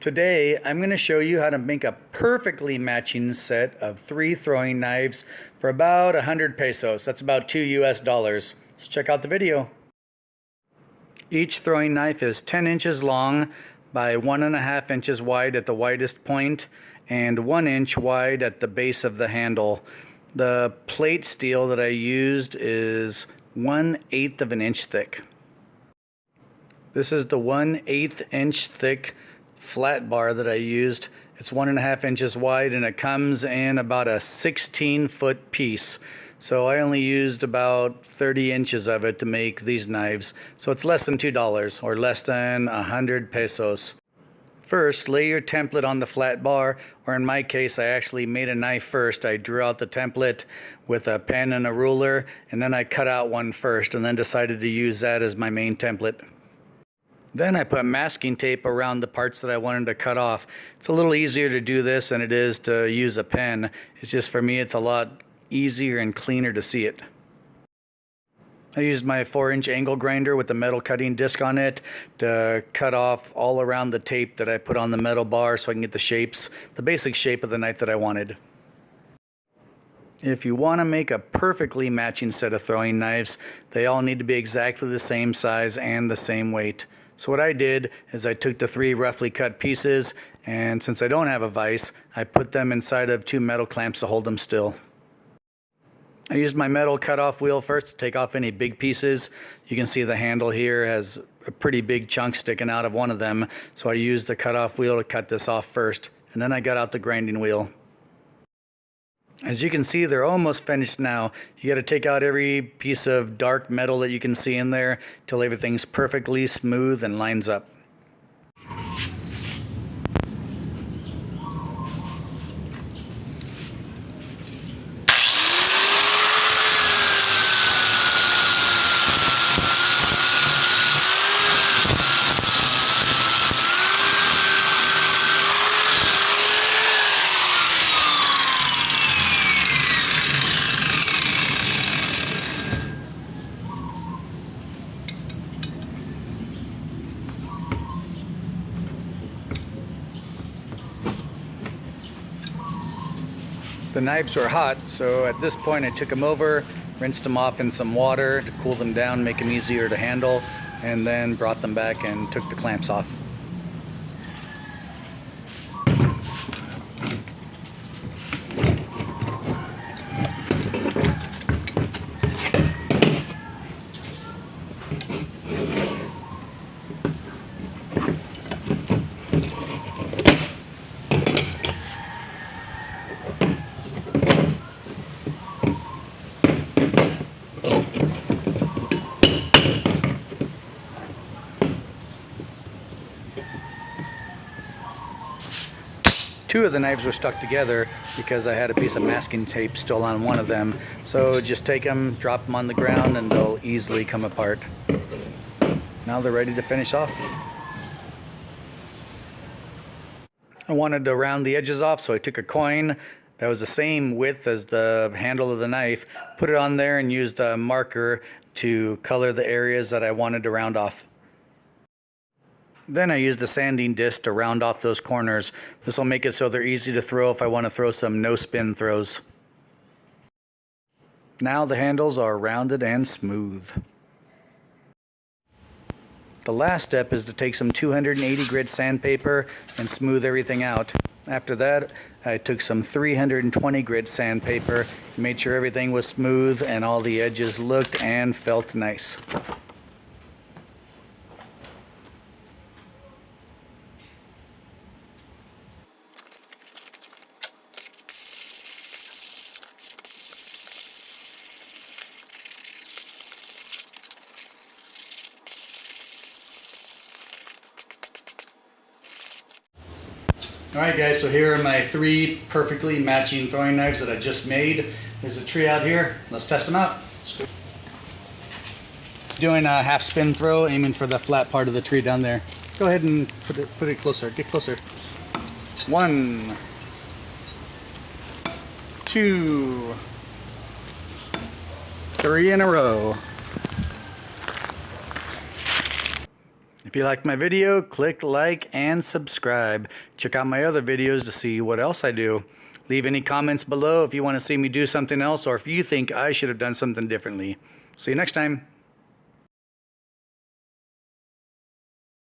Today, I'm going to show you how to make a perfectly matching set of 3 throwing knives for about 100 pesos. That's about $2 US. Let's check out the video. Each throwing knife is 10 inches long by 1.5 inches wide at the widest point and 1 inch wide at the base of the handle. The plate steel that I used is 1/8 of an inch thick. This is the 1/8 inch thick flat bar that I used. It's 1.5 inches wide and it comes in about a 16-foot piece. So I only used about 30 inches of it to make these knives. So it's less than $2 or less than 100 pesos. First, lay your template on the flat bar, or in my case, I actually made a knife first. I drew out the template with a pen and a ruler, and then I cut out one first and then decided to use that as my main template. Then I put masking tape around the parts that I wanted to cut off. It's a little easier to do this than it is to use a pen. It's just, for me, it's a lot easier and cleaner to see it. I used my 4-inch angle grinder with the metal cutting disc on it to cut off all around the tape that I put on the metal bar so I can get the basic shape of the knife that I wanted. If you want to make a perfectly matching set of throwing knives, they all need to be exactly the same size and the same weight. So what I did is I took the 3 roughly cut pieces, and since I don't have a vise, I put them inside of 2 metal clamps to hold them still. I used my metal cutoff wheel first to take off any big pieces. You can see the handle here has a pretty big chunk sticking out of one of them, so I used the cutoff wheel to cut this off first, and then I got out the grinding wheel. As you can see, they're almost finished now. You got to take out every piece of dark metal that you can see in there till everything's perfectly smooth and lines up. The knives were hot, so at this point I took them over, rinsed them off in some water to cool them down, make them easier to handle, and then brought them back and took the clamps off. Two of the knives were stuck together because I had a piece of masking tape still on one of them. So just take them, drop them on the ground, and they'll easily come apart. Now they're ready to finish off. I wanted to round the edges off, so I took a coin that was the same width as the handle of the knife, put it on there, and used a marker to color the areas that I wanted to round off. Then I used a sanding disc to round off those corners. This will make it so they're easy to throw if I want to throw some no-spin throws. Now the handles are rounded and smooth. The last step is to take some 280 grit sandpaper and smooth everything out. After that, I took some 320 grit sandpaper, made sure everything was smooth and all the edges looked and felt nice. Alright guys, so here are my 3 perfectly matching throwing knives that I just made. There's a tree out here. Let's test them out. Doing a half spin throw, aiming for the flat part of the tree down there. Go ahead and put it closer. Get closer. 1, 2, 3 in a row. If you liked my video, click like and subscribe. Check out my other videos to see what else I do. Leave any comments below if you want to see me do something else or if you think I should have done something differently. See you next time.